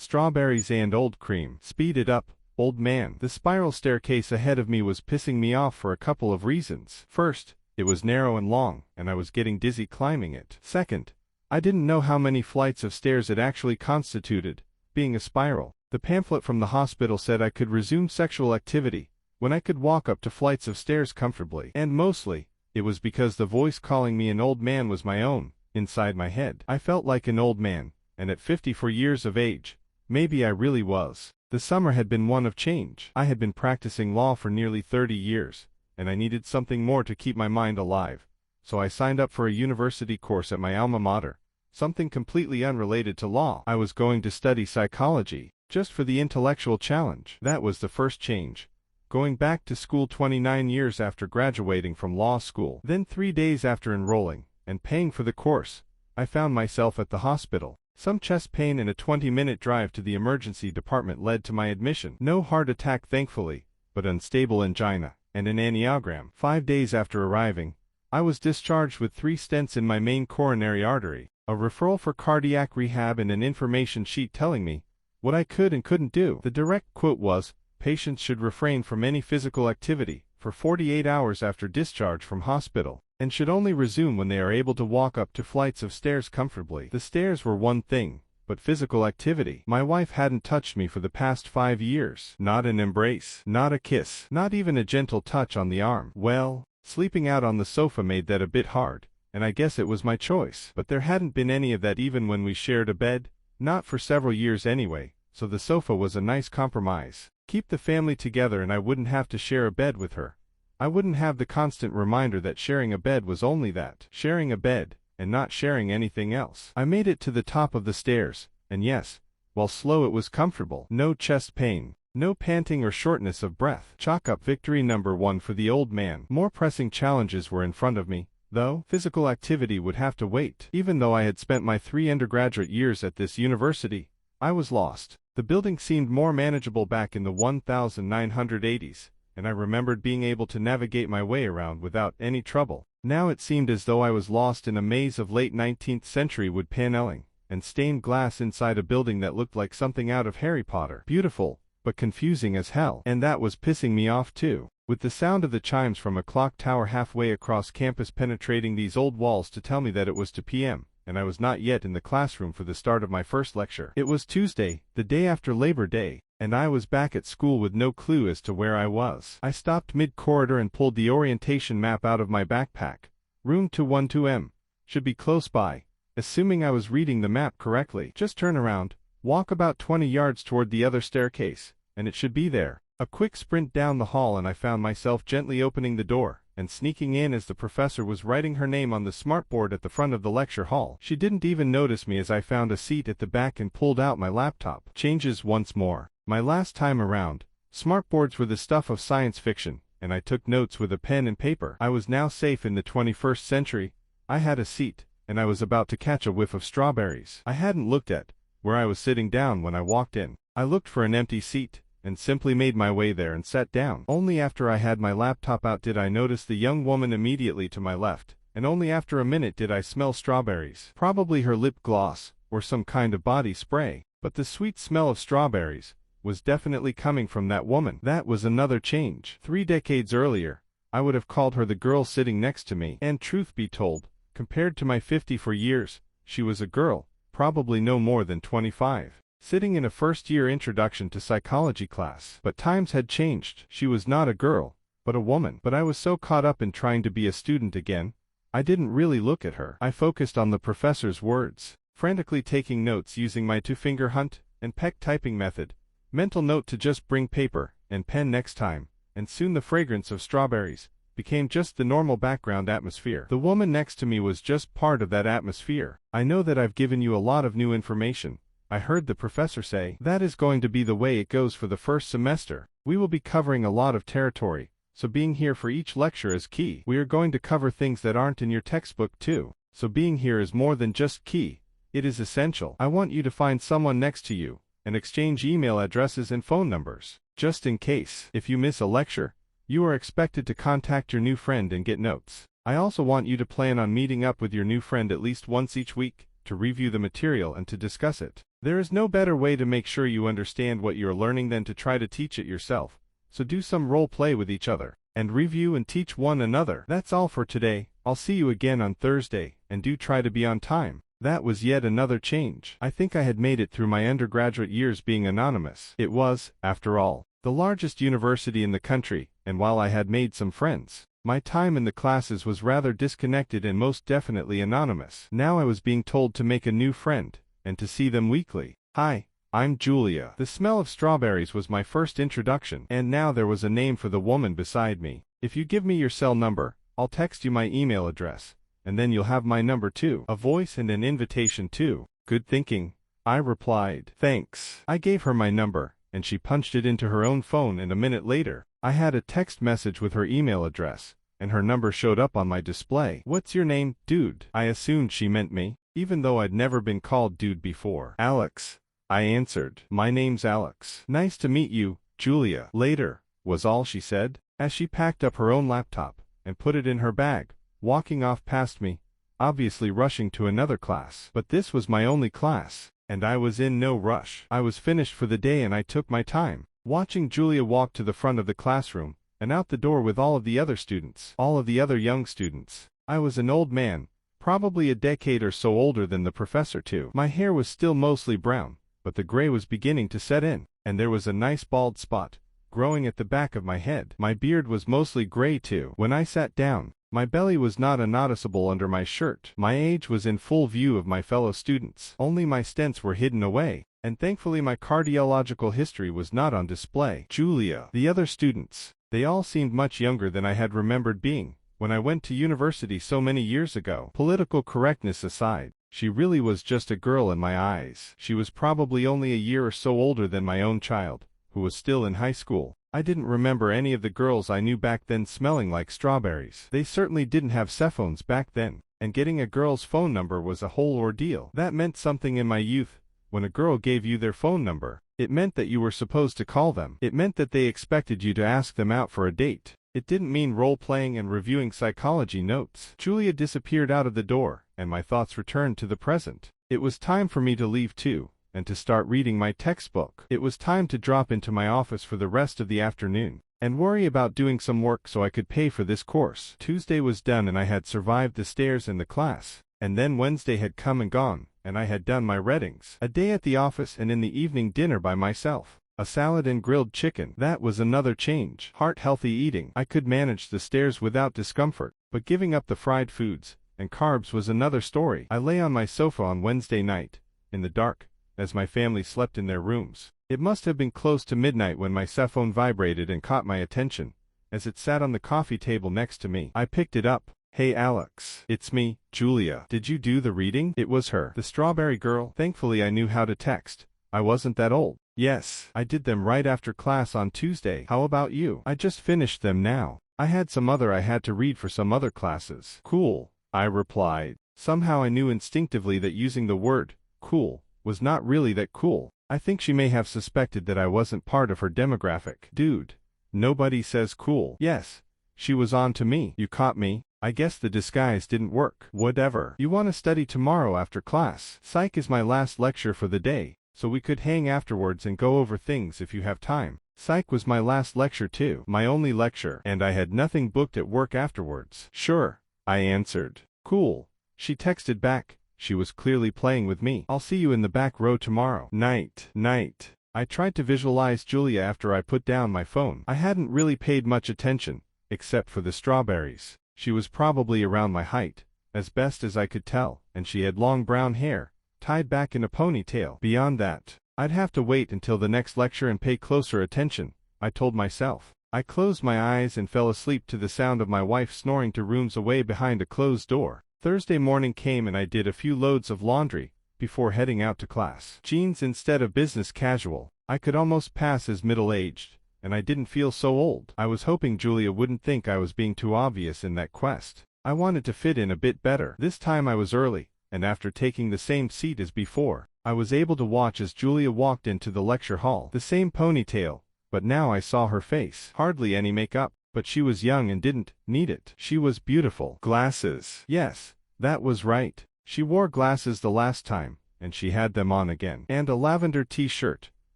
Strawberries and old cream. Speed it up, old man. The spiral staircase ahead of me was pissing me off for a couple of reasons. First, it was narrow and long, and I was getting dizzy climbing it. Second, I didn't know how many flights of stairs it actually constituted, being a spiral. The pamphlet from the hospital said I could resume sexual activity when I could walk up to flights of stairs comfortably. And mostly, it was because the voice calling me an old man was my own, inside my head. I felt like an old man, and at 54 years of age, maybe I really was. The summer had been one of change. I had been practicing law for nearly 30 years, and I needed something more to keep my mind alive. So I signed up for a university course at my alma mater, something completely unrelated to law. I was going to study psychology, just for the intellectual challenge. That was the first change. Going back to school 29 years after graduating from law school. Then 3 days after enrolling and paying for the course, I found myself at the hospital. Some chest pain and a 20-minute drive to the emergency department led to my admission. No heart attack thankfully, but unstable angina and an angiogram. 5 days after arriving, I was discharged with 3 stents in my main coronary artery, a referral for cardiac rehab and an information sheet telling me what I could and couldn't do. The direct quote was, "Patients should refrain from any physical activity for 48 hours after discharge from hospital, and should only resume when they are able to walk up to flights of stairs comfortably." The stairs were one thing, but physical activity. My wife hadn't touched me for the past 5 years. Not an embrace, not a kiss, not even a gentle touch on the arm. Well, sleeping out on the sofa made that a bit hard, and I guess it was my choice. But there hadn't been any of that even when we shared a bed, not for several years anyway, so the sofa was a nice compromise. Keep the family together and I wouldn't have to share a bed with her. I wouldn't have the constant reminder that sharing a bed was only that, sharing a bed, and not sharing anything else. I made it to the top of the stairs, and yes, while slow it was comfortable. No chest pain, no panting or shortness of breath. Chalk up victory number 1 for the old man. More pressing challenges were in front of me, though. Physical activity would have to wait. Even though I had spent my 3 undergraduate years at this university, I was lost. The building seemed more manageable back in the 1980s, and I remembered being able to navigate my way around without any trouble. Now it seemed as though I was lost in a maze of late 19th century wood paneling and stained glass inside a building that looked like something out of Harry Potter. Beautiful, but confusing as hell. And that was pissing me off too, with the sound of the chimes from a clock tower halfway across campus penetrating these old walls to tell me that it was 2 p.m., and I was not yet in the classroom for the start of my first lecture. It was Tuesday, the day after Labor Day, and I was back at school with no clue as to where I was. I stopped mid-corridor and pulled the orientation map out of my backpack. Room 212M should be close by, assuming I was reading the map correctly. Just turn around, walk about 20 yards toward the other staircase, and it should be there. A quick sprint down the hall and I found myself gently opening the door and sneaking in as the professor was writing her name on the smartboard at the front of the lecture hall. She didn't even notice me as I found a seat at the back and pulled out my laptop. Changes once more. My last time around, smartboards were the stuff of science fiction, and I took notes with a pen and paper. I was now safe in the 21st century. I had a seat, and I was about to catch a whiff of strawberries. I hadn't looked at where I was sitting down when I walked in. I looked for an empty seat, and simply made my way there and sat down. Only after I had my laptop out did I notice the young woman immediately to my left, and only after a minute did I smell strawberries. Probably her lip gloss, or some kind of body spray, but the sweet smell of strawberries was definitely coming from that woman. That was another change. 3 decades earlier, I would have called her the girl sitting next to me, and truth be told, compared to my 54 years, she was a girl, probably no more than 25. Sitting in a first-year introduction to psychology class. But times had changed. She was not a girl, but a woman. But I was so caught up in trying to be a student again, I didn't really look at her. I focused on the professor's words, frantically taking notes using my 2-finger hunt and peck typing method. Mental note to just bring paper and pen next time, and soon the fragrance of strawberries became just the normal background atmosphere. The woman next to me was just part of that atmosphere. I know that I've given you a lot of new information, I heard the professor say. That is going to be the way it goes for the first semester. We will be covering a lot of territory, so being here for each lecture is key. We are going to cover things that aren't in your textbook too, so being here is more than just key, it is essential. I want you to find someone next to you, and exchange email addresses and phone numbers, just in case. If you miss a lecture, you are expected to contact your new friend and get notes. I also want you to plan on meeting up with your new friend at least once each week, to review the material and to discuss it. There is no better way to make sure you understand what you're learning than to try to teach it yourself, so do some role play with each other, and review and teach one another. That's all for today. I'll see you again on Thursday, and do try to be on time. That was yet another change. I think I had made it through my undergraduate years being anonymous. It was, after all, the largest university in the country, and while I had made some friends, my time in the classes was rather disconnected and most definitely anonymous. Now I was being told to make a new friend, and to see them weekly. Hi, I'm Julia. The smell of strawberries was my first introduction, and now there was a name for the woman beside me. If you give me your cell number, I'll text you my email address, and then you'll have my number too. A voice and an invitation too. Good thinking, I replied. Thanks. I gave her my number, and she punched it into her own phone, and a minute later, I had a text message with her email address, and her number showed up on my display. What's your name, dude? I assumed she meant me, even though I'd never been called dude before. Alex, I answered. My name's Alex. Nice to meet you, Julia. Later, was all she said, as she packed up her own laptop and put it in her bag, walking off past me, obviously rushing to another class. But this was my only class, and I was in no rush. I was finished for the day and I took my time, watching Julia walk to the front of the classroom, and out the door with all of the other students. All of the other young students. I was an old man, probably a decade or so older than the professor too. My hair was still mostly brown, but the gray was beginning to set in, and there was a nice bald spot growing at the back of my head. My beard was mostly gray too. When I sat down, my belly was not noticeable under my shirt. My age was in full view of my fellow students. Only my stents were hidden away, and thankfully my cardiological history was not on display. Julia. The other students, they all seemed much younger than I had remembered being when I went to university so many years ago. Political correctness aside, she really was just a girl in my eyes. She was probably only a year or so older than my own child, who was still in high school. I didn't remember any of the girls I knew back then smelling like strawberries. They certainly didn't have cell phones back then, and getting a girl's phone number was a whole ordeal. That meant something in my youth. When a girl gave you their phone number, it meant that you were supposed to call them. It meant that they expected you to ask them out for a date. It didn't mean role-playing and reviewing psychology notes. Julia disappeared out of the door, and my thoughts returned to the present. It was time for me to leave too, and to start reading my textbook. It was time to drop into my office for the rest of the afternoon, and worry about doing some work so I could pay for this course. Tuesday was done and I had survived the stairs in the class, and then Wednesday had come and gone, and I had done my readings. A day at the office and in the evening dinner by myself. A salad and grilled chicken. That was another change. Heart-healthy eating. I could manage the stairs without discomfort, but giving up the fried foods and carbs was another story. I lay on my sofa on Wednesday night, in the dark, as my family slept in their rooms. It must have been close to midnight when my cell phone vibrated and caught my attention, as it sat on the coffee table next to me. I picked it up. Hey Alex. It's me, Julia. Did you do the reading? It was her. The strawberry girl. Thankfully I knew how to text. I wasn't that old. Yes, I did them right after class on Tuesday. How about you? I just finished them now. I had some other I had to read for some other classes. Cool, I replied. Somehow I knew instinctively that using the word cool was not really that cool. I think she may have suspected that I wasn't part of her demographic. Dude, nobody says cool. Yes, she was on to me. You caught me. I guess the disguise didn't work. Whatever. You want to study tomorrow after class? Psych is my last lecture for the day, so we could hang afterwards and go over things if you have time. Psych was my last lecture too. My only lecture, and I had nothing booked at work afterwards. Sure, I answered. Cool. She texted back. She was clearly playing with me. I'll see you in the back row tomorrow. Night. Night. I tried to visualize Julia after I put down my phone. I hadn't really paid much attention, except for the strawberries. She was probably around my height, as best as I could tell, and she had long brown hair, tied back in a ponytail. Beyond that, I'd have to wait until the next lecture and pay closer attention, I told myself. I closed my eyes and fell asleep to the sound of my wife snoring 2 rooms away behind a closed door. Thursday morning came and I did a few loads of laundry before heading out to class. Jeans instead of business casual. I could almost pass as middle-aged, and I didn't feel so old. I was hoping Julia wouldn't think I was being too obvious in that quest. I wanted to fit in a bit better. This time I was early, and after taking the same seat as before, I was able to watch as Julia walked into the lecture hall. The same ponytail, but now I saw her face. Hardly any makeup, but she was young and didn't need it. She was beautiful. Glasses. Yes, that was right. She wore glasses the last time, and she had them on again. And a lavender t-shirt,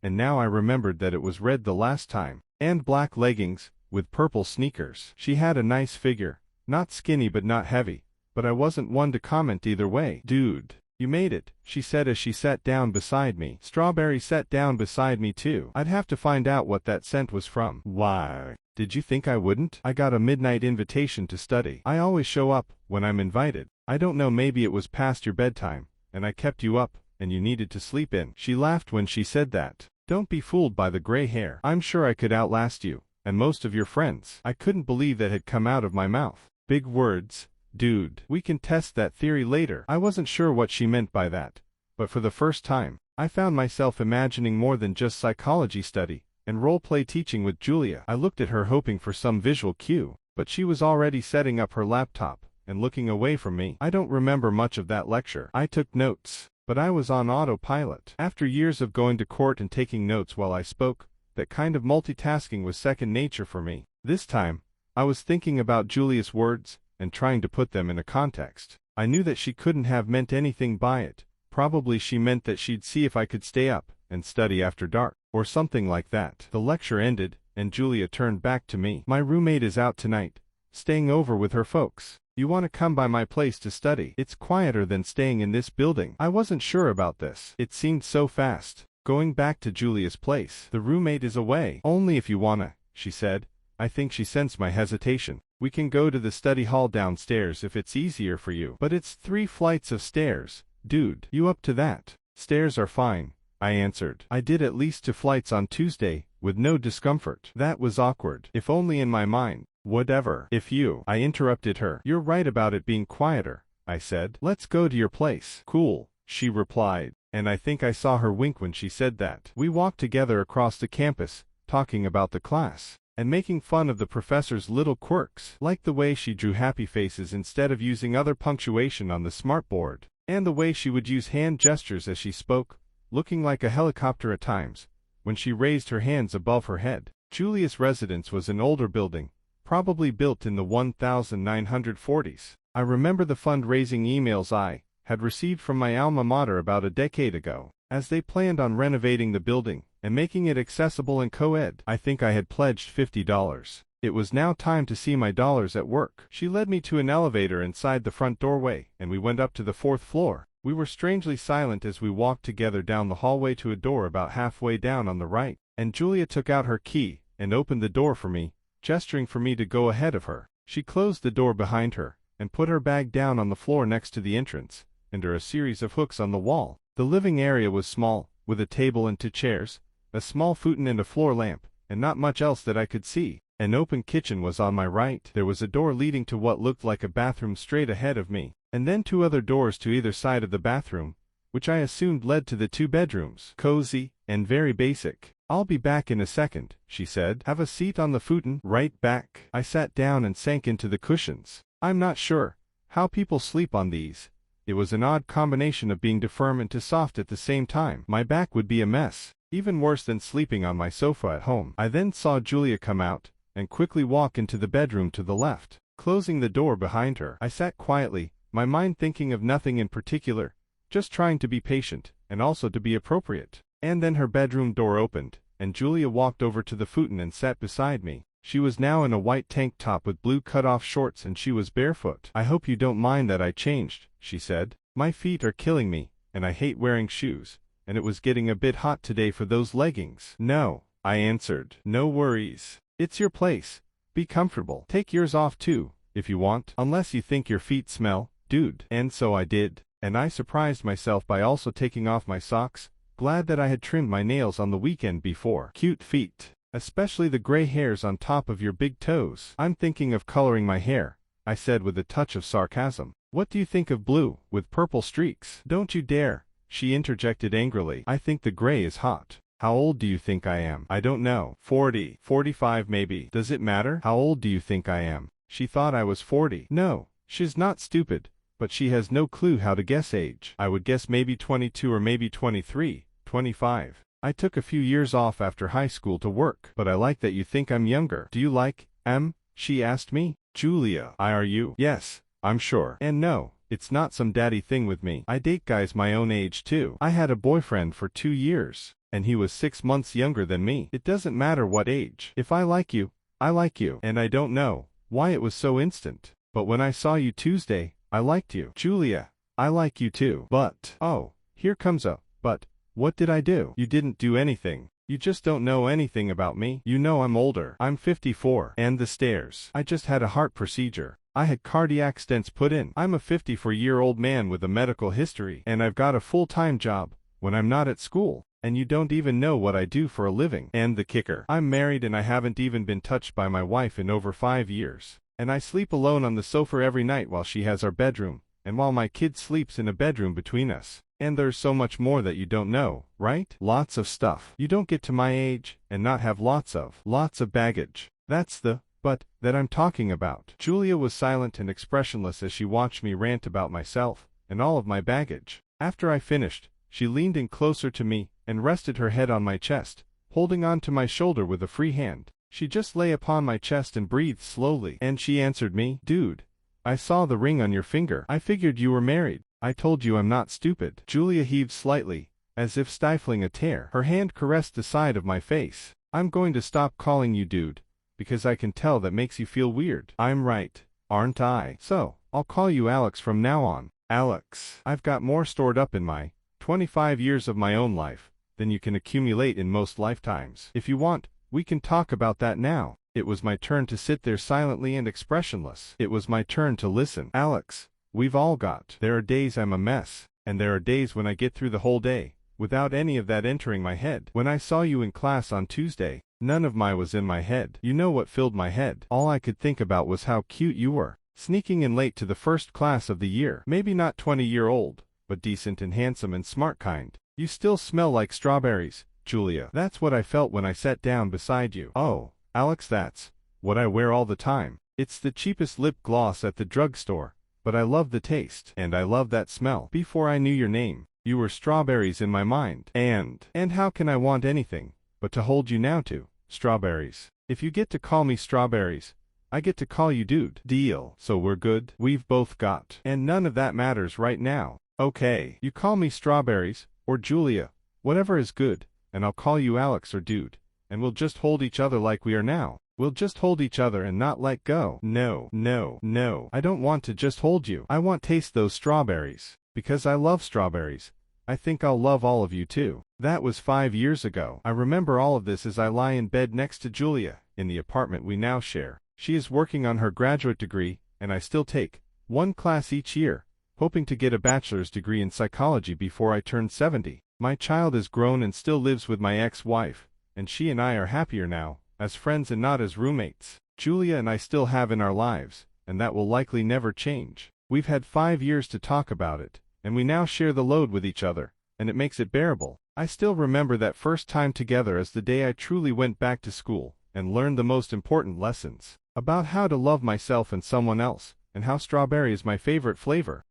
and now I remembered that it was red the last time. And black leggings, with purple sneakers. She had a nice figure, not skinny but not heavy, but I wasn't one to comment either way. Dude, you made it, she said as she sat down beside me. Strawberry sat down beside me too. I'd have to find out what that scent was from. Why? Did you think I wouldn't? I got a midnight invitation to study. I always show up when I'm invited. I don't know, maybe it was past your bedtime, and I kept you up, and you needed to sleep in. She laughed when she said that. Don't be fooled by the gray hair. I'm sure I could outlast you, and most of your friends. I couldn't believe that had come out of my mouth. Big words. Dude, we can test that theory later. I wasn't sure what she meant by that, but for the first time, I found myself imagining more than just psychology study and role-play teaching with Julia. I looked at her hoping for some visual cue, but she was already setting up her laptop and looking away from me. I don't remember much of that lecture. I took notes, but I was on autopilot. After years of going to court and taking notes while I spoke, that kind of multitasking was second nature for me. This time, I was thinking about Julia's words and trying to put them in a context. I knew that she couldn't have meant anything by it. Probably she meant that she'd see if I could stay up and study after dark, or something like that. The lecture ended, and Julia turned back to me. My roommate is out tonight, staying over with her folks. You want to come by my place to study? It's quieter than staying in this building. I wasn't sure about this. It seemed so fast. Going back to Julia's place. The roommate is away. Only if you wanna, she said. I think she sensed my hesitation. We can go to the study hall downstairs if it's easier for you. But it's 3 flights of stairs. Dude, you up to that? Stairs are fine, I answered. I did at least 2 flights on Tuesday, with no discomfort. That was awkward, if only in my mind. Whatever. If you, I interrupted her. You're right about it being quieter, I said. Let's go to your place. Cool, she replied, and I think I saw her wink when she said that. We walked together across the campus, talking about the class, and making fun of the professor's little quirks, like the way she drew happy faces instead of using other punctuation on the smartboard, and the way she would use hand gestures as she spoke, looking like a helicopter at times, when she raised her hands above her head. Julia's residence was an older building, probably built in the 1940s. I remember the fundraising emails I had received from my alma mater about a decade ago, as they planned on renovating the building and making it accessible and co-ed. I think I had pledged $50. It was now time to see my dollars at work. She led me to an elevator inside the front doorway, and we went up to the 4th floor. We were strangely silent as we walked together down the hallway to a door about halfway down on the right, and Julia took out her key and opened the door for me, gesturing for me to go ahead of her. She closed the door behind her and put her bag down on the floor next to the entrance, under a series of hooks on the wall. The living area was small, with a table and 2 chairs, a small futon and a floor lamp, and not much else that I could see. An open kitchen was on my right. There was a door leading to what looked like a bathroom straight ahead of me, and then 2 other doors to either side of the bathroom, which I assumed led to the 2 bedrooms. Cozy and very basic. I'll be back in a second, she said. Have a seat on the futon. Right back. I sat down and sank into the cushions. I'm not sure how people sleep on these. It was an odd combination of being too firm and too soft at the same time. My back would be a mess, even worse than sleeping on my sofa at home. I then saw Julia come out and quickly walk into the bedroom to the left, closing the door behind her. I sat quietly, my mind thinking of nothing in particular, just trying to be patient and also to be appropriate. And then her bedroom door opened, and Julia walked over to the futon and sat beside me. She was now in a white tank top with blue cut-off shorts, and she was barefoot. I hope you don't mind that I changed, she said. My feet are killing me, and I hate wearing shoes, and it was getting a bit hot today for those leggings. No, I answered. No worries. It's your place. Be comfortable. Take yours off too, if you want. Unless you think your feet smell, dude. And so I did, and I surprised myself by also taking off my socks, glad that I had trimmed my nails on the weekend before. Cute feet. Especially the gray hairs on top of your big toes. I'm thinking of coloring my hair, I said with a touch of sarcasm. What do you think of blue, with purple streaks? Don't you dare, she interjected angrily. I think the gray is hot. How old do you think I am? I don't know. 40, 45 maybe. Does it matter? How old do you think I am? She thought I was 40. No, she's not stupid, but she has no clue how to guess age. I would guess maybe 22 or maybe 23, 25. I took a few years off after high school to work. But I like that you think I'm younger. Do you like, she asked me. Julia, are you? Yes, I'm sure. And no, It's not some daddy thing with me. I date guys my own age too. I had a boyfriend for 2 years, and he was 6 months younger than me. It doesn't matter what age. If I like you, I like you. And I don't know why it was so instant. But when I saw you Tuesday, I liked you. Julia, I like you too. But, oh, here comes a but. What did I do? You didn't do anything. You just don't know anything about me. You know I'm older. I'm 54. And the stairs. I just had a heart procedure. I had cardiac stents put in. I'm a 54-year-old man with a medical history. And I've got a full-time job when I'm not at school. And you don't even know what I do for a living. And the kicker. I'm married and I haven't even been touched by my wife in over 5 years. And I sleep alone on the sofa every night while she has our bedroom, and while my kid sleeps in a bedroom between us. And there's so much more that you don't know, right? Lots of stuff. You don't get to my age and not have lots of baggage. That's the but that I'm talking about. Julia was silent and expressionless as she watched me rant about myself and all of my baggage. After I finished, she leaned in closer to me and rested her head on my chest, holding on to my shoulder with a free hand. She just lay upon my chest and breathed slowly. And she answered me, "Dude, I saw the ring on your finger. I figured you were married. I told you I'm not stupid." Julia heaved slightly, as if stifling a tear. Her hand caressed the side of my face. "I'm going to stop calling you dude, because I can tell that makes you feel weird. I'm right, aren't I? So, I'll call you Alex from now on." Alex. I've got more stored up in my 25 years of my own life than you can accumulate in most lifetimes. If you want, we can talk about that now. It was my turn to sit there silently and expressionless. It was my turn to listen. Alex, we've all got. There are days I'm a mess, and there are days when I get through the whole day without any of that entering my head. When I saw you in class on Tuesday, none of my was in my head. You know what filled my head? All I could think about was how cute you were, sneaking in late to the first class of the year. Maybe not 20-year-old, but decent and handsome and smart kind. You still smell like strawberries, Julia. That's what I felt when I sat down beside you. Oh, Alex, that's what I wear all the time. It's the cheapest lip gloss at the drugstore, but I love the taste, and I love that smell. Before I knew your name, you were strawberries in my mind. And how can I want anything but to hold you now to strawberries? If you get to call me strawberries, I get to call you dude. Deal. So we're good? We've both got. And none of that matters right now. Okay. You call me strawberries, or Julia, whatever is good, and I'll call you Alex or dude, and we'll just hold each other like we are now. We'll just hold each other and not let go. No, no, no. I don't want to just hold you. I want to taste those strawberries. Because I love strawberries. I think I'll love all of you too. That was 5 years ago. I remember all of this as I lie in bed next to Julia, in the apartment we now share. She is working on her graduate degree, and I still take one class each year, hoping to get a bachelor's degree in psychology before I turn 70. My child is grown and still lives with my ex-wife, and she and I are happier now, as friends and not as roommates. Julia and I still have in our lives, and that will likely never change. We've had 5 years to talk about it, and we now share the load with each other, and it makes it bearable. I still remember that first time together as the day I truly went back to school, and learned the most important lessons about how to love myself and someone else, and how strawberry is my favorite flavor.